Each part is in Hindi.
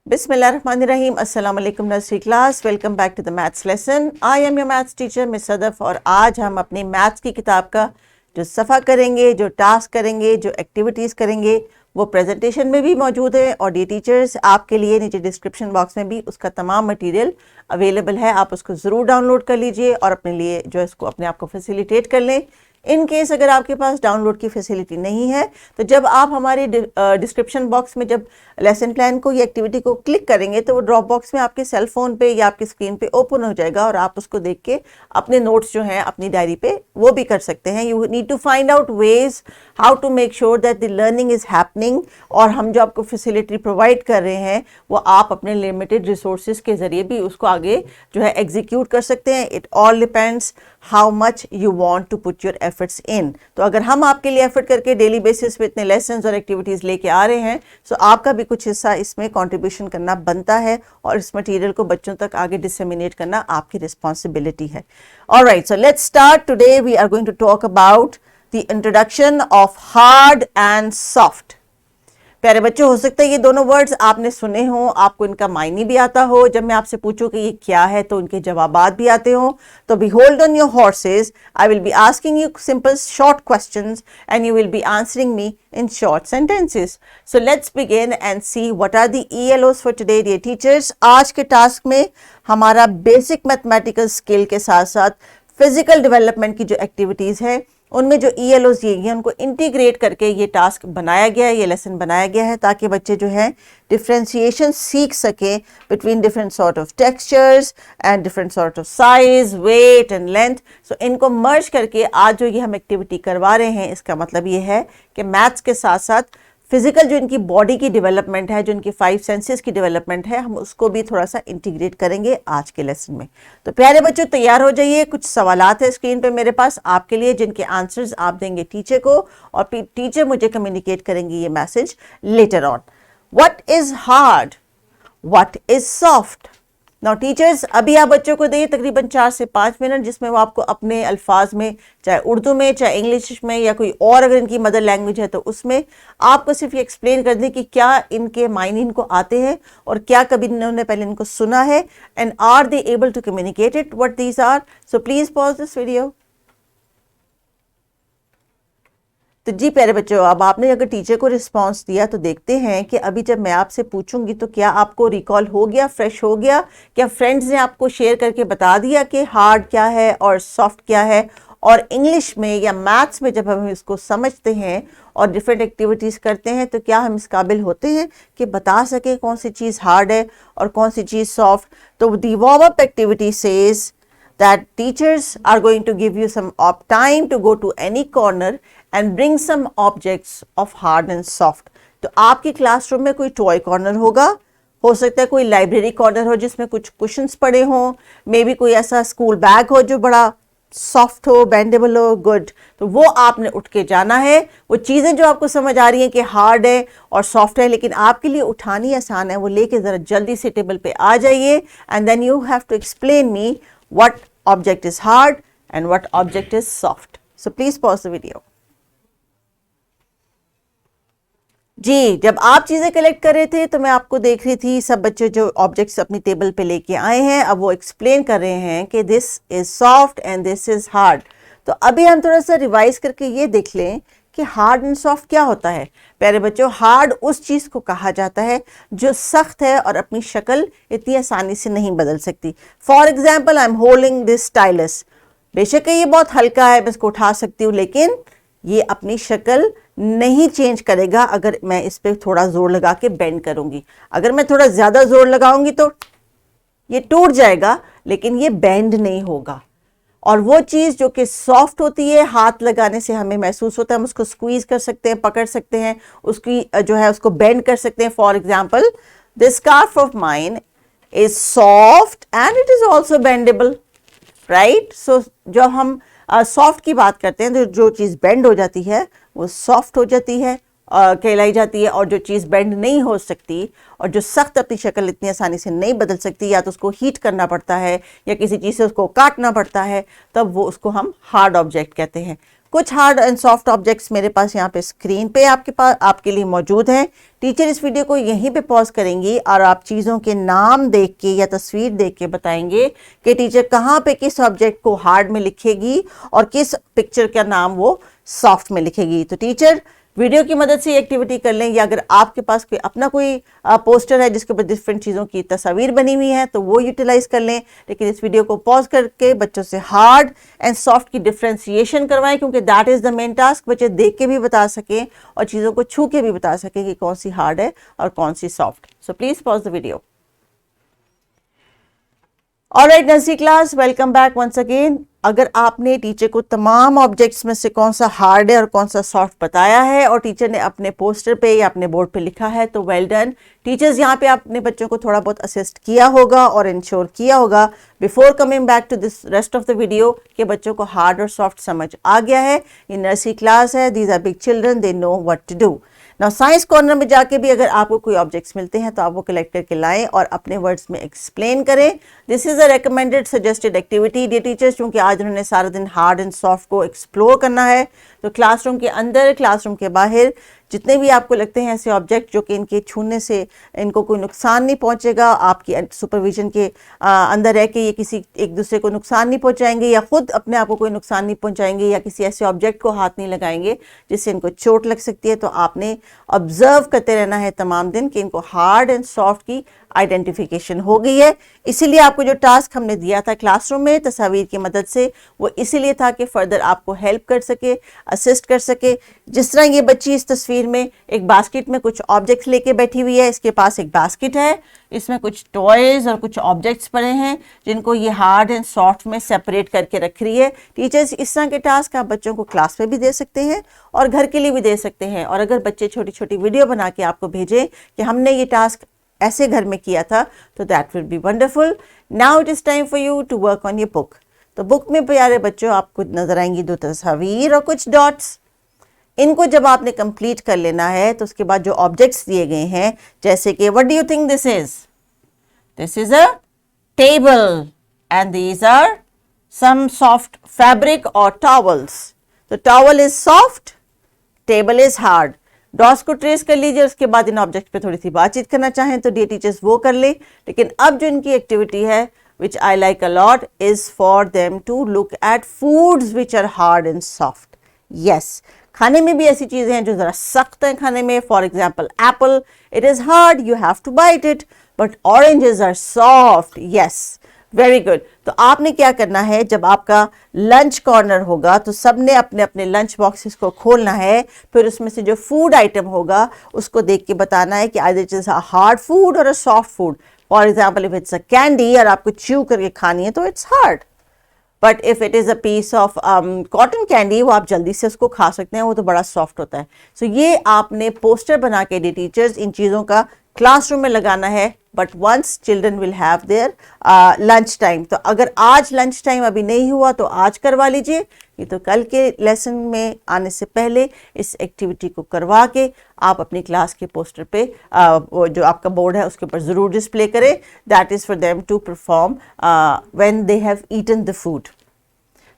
बिस्मिल्लाहिर्रहमानिर्रहीम। अस्सलाम वालेकुम nursery class, welcome back to the maths lesson. I am your maths teacher Miss Sadaf और आज हम अपनी मैथ्स की किताब का जो सफ़ा करेंगे, जो टास्क करेंगे, जो एक्टिविटीज़ करेंगे वो प्रेजेंटेशन में भी मौजूद है और डी टीचर्स आपके लिए नीचे डिस्क्रिप्शन बॉक्स में भी उसका तमाम मटेरियल अवेलेबल है। आप उसको ज़रूर डाउनलोड कर लीजिए और अपने लिए जो है इसको अपने आप को फैसिलिटेट कर लें। इन केस अगर आपके पास डाउनलोड की फैसिलिटी नहीं है तो जब आप हमारे डिस्क्रिप्शन बॉक्स में जब लेसन प्लान को या एक्टिविटी को क्लिक करेंगे तो वो ड्रॉप बॉक्स में आपके सेल फोन पे या आपकी स्क्रीन पे ओपन हो जाएगा और आप उसको देख के अपने नोट्स जो हैं अपनी डायरी पे वो भी कर सकते हैं। You need to find out ways how to make sure that the learning is happening और हम जो आपको फैसिलिटी प्रोवाइड कर रहे हैं वो आप अपने लिमिटेड रिसोर्सेज के जरिए भी उसको आगे जो है एग्जीक्यूट कर सकते हैं। It all depends how much you want to put your efforts in. तो अगर हम आपके लिए एफर्ट करके डेली बेसिस पे इतने लेसन्स और एक्टिविटीज़ लेके आ रहे हैं तो आपका भी कुछ हिस्सा इसमें कंट्रीब्यूशन करना बनता है और इस मटेरियल को बच्चों तक आगे डिसेमिनेट करना आपकी रिस्पॉन्सिबिलिटी है। Alright, so let's start. Today we are going to talk about the introduction of hard and soft. प्यारे बच्चों, हो सकता है ये दोनों वर्ड्स आपने सुने हों, आपको इनका मायने भी आता हो। जब मैं आपसे पूछूं कि ये क्या है तो इनके जवाबात भी आते हों। तो be hold on your horses, I will be asking you simple short questions and you will be answering me in short sentences. So let's begin and see what are the ELOs for today, dear teachers. आज के टास्क में हमारा बेसिक मैथमेटिकल स्किल के साथ साथ फिजिकल डेवलपमेंट की जो एक्टिविटीज़ है उनमें जो ELOs दिए गए उनको इंटीग्रेट करके ये टास्क बनाया गया है, ये लेसन बनाया गया है ताकि बच्चे जो है डिफ्रेंशिएशन सीख सकें between different sort of textures and different sort of size, weight and length. So इनको मर्ज करके आज जो ये हम एक्टिविटी करवा रहे हैं इसका मतलब ये है कि मैथ्स के साथ साथ फिजिकल जो इनकी बॉडी की डेवलपमेंट है, जो इनकी 5 सेंसेस की डेवलपमेंट है, हम उसको भी थोड़ा सा इंटीग्रेट करेंगे आज के लेसन में। तो प्यारे बच्चों तैयार हो जाइए। कुछ सवालात है स्क्रीन पे मेरे पास आपके लिए जिनके आंसर्स आप देंगे टीचर को और फिर टीचर मुझे कम्युनिकेट करेंगी ये message later on. What is hard? What is soft? Now teachers, अभी आप बच्चों को दिए तकरीबन 4 से 5 मिनट जिसमें वो आपको अपने अल्फाज में, चाहे उर्दू में, चाहे इंग्लिश में या कोई और अगर इनकी मदर लैंग्वेज है तो उसमें आपको सिर्फ ये एक्सप्लेन कर दें कि क्या इनके मायने इनको आते हैं और क्या कभी इन्होंने पहले इनको सुना है and are they able to communicate it what these are. So please pause this video. तो जी प्यारे बच्चों, अब आपने अगर टीचर को रिस्पांस दिया तो देखते हैं कि अभी जब मैं आपसे पूछूंगी तो क्या आपको रिकॉल हो गया, फ्रेश हो गया? क्या फ्रेंड्स ने आपको शेयर करके बता दिया कि हार्ड क्या है और सॉफ्ट क्या है? और इंग्लिश में या मैथ्स में जब हम इसको समझते हैं और डिफरेंट एक्टिविटीज़ करते हैं तो क्या हम इस काबिल होते हैं कि बता सकें कौन सी चीज़ हार्ड है और कौन सी चीज़ सॉफ्ट? तो the warm up activity says that teachers are going to give you some time to go to any corner and bring some objects of hard and soft. तो आपकी क्लासरूम में कोई टॉय कॉर्नर होगा, हो सकता है कोई लाइब्रेरी कॉर्नर हो जिसमें कुछ कुशन्स पड़े हों, मे बी कोई ऐसा स्कूल बैग हो जो बड़ा सॉफ्ट हो, बेंडेबल हो, गुड। तो वो आपने उठ के जाना है। वो चीज़ें जो आपको समझ आ रही हैं कि हार्ड है और सॉफ्ट है लेकिन आपके लिए उठानी आसान है, वो लेके ज़रा जल्दी से टेबल पे आ जाइए and then you have to explain me what object is hard and what object is soft. So please pause the video. जी, जब आप चीज़ें कलेक्ट कर रहे थे तो मैं आपको देख रही थी सब बच्चे जो ऑब्जेक्ट्स अपनी टेबल पे लेके आए हैं अब वो एक्सप्लेन कर रहे हैं कि this is soft and this is hard. तो अभी हम थोड़ा सा रिवाइज करके ये देख लें कि हार्ड एंड सॉफ्ट क्या होता है। प्यारे बच्चों, हार्ड उस चीज़ को कहा जाता है जो सख्त है और अपनी शक्ल इतनी आसानी से नहीं बदल सकती। For example, I am holding this stylus. बेशक ये बहुत हल्का है, मैं इसको उठा सकती हूँ लेकिन ये अपनी शक्ल नहीं चेंज करेगा अगर मैं इस पर थोड़ा जोर लगा के बेंड करूँगी। अगर मैं थोड़ा ज़्यादा जोर लगाऊंगी तो ये टूट जाएगा लेकिन ये बेंड नहीं होगा। और वो चीज़ जो कि सॉफ्ट होती है, हाथ लगाने से हमें महसूस होता है, हम उसको स्क्वीज कर सकते हैं, पकड़ सकते हैं, उसकी जो है उसको बेंड कर सकते हैं। For example, this scarf of mine is soft and it is also bendable, right? So जब हम सॉफ्ट की बात करते हैं तो जो चीज़ बेंड हो जाती है वो सॉफ्ट हो जाती है, कहलाई जाती है। और जो चीज़ बेंड नहीं हो सकती और जो सख्त अपनी शक्ल इतनी आसानी से नहीं बदल सकती, या तो उसको हीट करना पड़ता है या किसी चीज़ से उसको काटना पड़ता है, तब वो उसको हम हार्ड ऑब्जेक्ट कहते हैं। कुछ हार्ड एंड सॉफ्ट ऑब्जेक्ट्स मेरे पास यहाँ पे स्क्रीन पे आपके लिए मौजूद हैं। टीचर इस वीडियो को यहीं पे पॉज करेंगी और आप चीज़ों के नाम देख के या तस्वीर देख के बताएंगे कि टीचर कहाँ पे किस ऑब्जेक्ट को हार्ड में लिखेगी और किस पिक्चर का नाम वो सॉफ्ट में लिखेगी। तो टीचर वीडियो की मदद से एक्टिविटी कर लें, या अगर आपके पास कोई अपना कोई पोस्टर है जिसके ऊपर डिफरेंट चीज़ों की तस्वीर बनी हुई है तो वो यूटिलाइज कर लें। लेकिन इस वीडियो को पॉज करके बच्चों से हार्ड एंड सॉफ्ट की डिफ्रेंसिएशन करवाएं, क्योंकि that is the main task. बच्चे देख के भी बता सकें और चीज़ों को छू के भी बता सकें कि कौन सी हार्ड है और कौन सी soft. So please pause the video. Alright nursery class, welcome back once again. अगर आपने टीचर को तमाम ऑब्जेक्ट्स में से कौन सा हार्ड है और कौन सा सॉफ्ट बताया है और टीचर ने अपने पोस्टर पे या अपने बोर्ड पे लिखा है तो वेल डन। टीचर्स यहाँ पे अपने बच्चों को थोड़ा बहुत असिस्ट किया होगा और इंश्योर किया होगा before coming back to this rest of the video कि बच्चों को हार्ड और सॉफ्ट समझ आ गया है। ये नर्सरी क्लास है, these are big children, they know what to do. Now science corner में जाके भी अगर आपको कोई ऑब्जेक्ट्स मिलते हैं तो आप वो कलेक्ट करके लाएं और अपने वर्ड्स में एक्सप्लेन करें। This is a recommended suggested activity dear teachers, क्योंकि आज उन्होंने सारा दिन हार्ड एंड सॉफ्ट को एक्सप्लोर करना है। तो क्लासरूम के अंदर, क्लासरूम के बाहर जितने भी आपको लगते हैं ऐसे ऑब्जेक्ट जो कि इनके छूने से इनको कोई नुकसान नहीं पहुंचेगा, आपकी सुपरविजन के अंदर रह के ये किसी एक दूसरे को नुकसान नहीं पहुंचाएंगे या खुद अपने आप को कोई नुकसान नहीं पहुंचाएंगे या किसी ऐसे ऑब्जेक्ट को हाथ नहीं लगाएंगे जिससे इनको चोट लग सकती है, तो आपने ऑब्जर्व करते रहना है तमाम दिन कि इनको हार्ड एंड सॉफ्ट की आइडेंटिफिकेशन हो गई है। इसीलिए आपको जो टास्क हमने दिया था क्लासरूम में तस्वीर की मदद से, वो इसीलिए था कि फर्दर आपको हेल्प कर सके, असिस्ट कर सके। जिस तरह ये बच्ची इस तस्वीर में एक बास्केट में कुछ ऑब्जेक्ट्स लेके बैठी हुई है, इसके पास एक बास्केट है, इसमें कुछ टॉयज और कुछ ऑब्जेक्ट्स पड़े हैं जिनको ये हार्ड एंड सॉफ्ट में सेपरेट करके रख रही है। टीचर्स इस तरह के टास्क आप बच्चों को क्लास में भी दे सकते हैं और घर के लिए भी दे सकते हैं। और अगर बच्चे छोटी छोटी वीडियो बना के आपको भेजें कि हमने ये टास्क ऐसे घर में किया था, तो that will be wonderful. Now it is time for you to work on your book. तो बुक में प्यारे बच्चों आपको नजर आएंगी दो तस्वीर और कुछ डॉट्स। इनको जब आपने कंप्लीट कर लेना है तो उसके बाद जो ऑब्जेक्ट्स दिए गए हैं, जैसे कि what do you think this is? This is a table and these are some soft fabric और टॉवल्स। तो towel is soft, table is hard. Dots को ट्रेस कर लीजिए, उसके बाद इन ऑब्जेक्ट पे थोड़ी सी बातचीत करना चाहें तो डियर टीचर्स वो कर ले। लेकिन अब जो इनकी एक्टिविटी है which I like a lot is for them to look at foods which are hard and soft. Yes, खाने में भी ऐसी चीजें हैं जो जरा सख्त हैं खाने में। For example apple, it is hard, you have to bite it, but oranges are soft. Yes, very good. तो आपने क्या करना है, जब आपका लंच कॉर्नर होगा तो सबने अपने अपने लंच बॉक्सेस को खोलना है, फिर उसमें से जो फूड आइटम होगा उसको देख के बताना है कि either it is a hard food और a soft food. For example if it's a candy और आपको च्यू करके खानी है तो it's hard, but if it is a piece of cotton candy, वो आप जल्दी से उसको खा सकते हैं, वो तो बड़ा सॉफ्ट होता है। सो ये आपने पोस्टर बना के डी टीचर्स इन चीज़ों का क्लासरूम में लगाना है। But once children will have their lunch time, तो अगर आज लंच टाइम अभी नहीं हुआ तो आज करवा लीजिए, ये तो कल के लेसन में आने से पहले इस एक्टिविटी को करवा के आप अपनी क्लास के पोस्टर पे वो जो आपका बोर्ड है उसके ऊपर ज़रूर डिस्प्ले करें। That is for them to perform when they have eaten the food.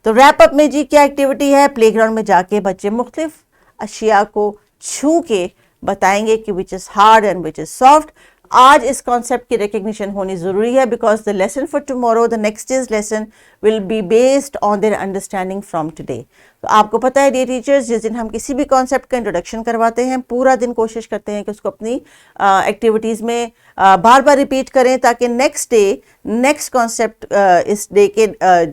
तो रैप अप में जी क्या एक्टिविटी है, प्लेग्राउंड में जाके बच्चे मुख्तलिफ अशिया को छू के बताएंगे कि which is hard and which is soft. आज इस कॉन्सेप्ट की रिकग्निशन होनी ज़रूरी है because the lesson for tomorrow, the next days lesson will be based on their understanding from today. तो आपको पता है डियर टीचर्स, जिस दिन हम किसी भी कॉन्सेप्ट का इंट्रोडक्शन करवाते हैं पूरा दिन कोशिश करते हैं कि उसको अपनी एक्टिविटीज़ में बार बार रिपीट करें ताकि नेक्स्ट डे नेक्स्ट कॉन्सेप्ट इस डे के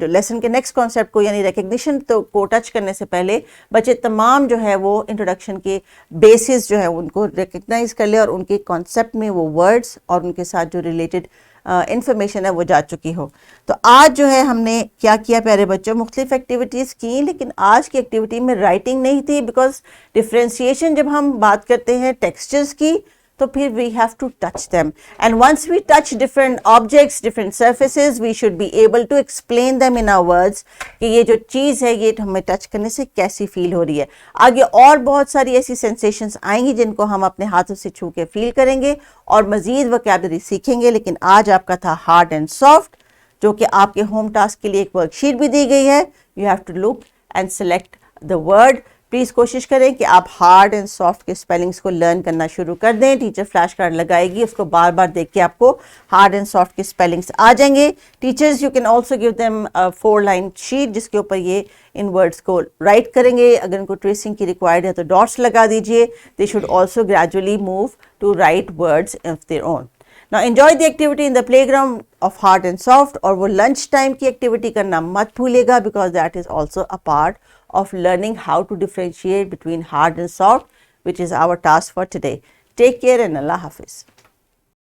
लेसन के नेक्स्ट कॉन्सेप्ट को यानी रिकग्निशन तो को टच करने से पहले बच्चे तमाम जो है वो इंट्रोडक्शन के बेसिस जो है उनको रिकग्नाइज कर ले और उनके कॉन्सेप्ट में वो वर्ड्स और उनके साथ जो रिलेटेड इंफॉर्मेशन है वो जा चुकी हो। तो आज जो है हमने क्या किया प्यारे बच्चों, मुख्तलिफ एक्टिविटीज़ की, लेकिन आज की एक्टिविटी में राइटिंग नहीं थी बिकॉज डिफ्रेंशिएशन जब हम बात करते हैं टेक्सचर्स की तो फिर we have to touch them and once we touch different objects, different surfaces, we should be able to explain them in our words कि ये जो चीज़ है ये हमें टच करने से कैसी फील हो रही है। आगे और बहुत सारी ऐसी सेंसेशंस आएंगी जिनको हम अपने हाथों से छू के फील करेंगे और मज़ीद वोकैबुलरी सीखेंगे। लेकिन आज आपका था हार्ड एंड सॉफ्ट, जो कि आपके होम टास्क के लिए एक वर्कशीट भी दी गई है। You have to look and select the word. Please कोशिश करें कि आप हार्ड एंड सॉफ्ट के स्पेलिंग्स को लर्न करना शुरू कर दें। टीचर फ्लैश कार्ड लगाएगी, उसको बार बार देख के आपको हार्ड एंड सॉफ्ट के स्पेलिंग्स आ जाएंगे। Teachers you can also give them 4 line sheet जिसके ऊपर ये इन वर्ड्स को राइट करेंगे। अगर इनको ट्रेसिंग की रिक्वायर्ड है तो डॉट्स लगा दीजिए। They should also gradually move to right words of their own. Now enjoy the activity in the playground of hard and soft, और वो lunch time की activity करना मत भूलेगा because that is also a part of learning how to differentiate between hard and soft, which is our task for today. Take care and Allah Hafiz.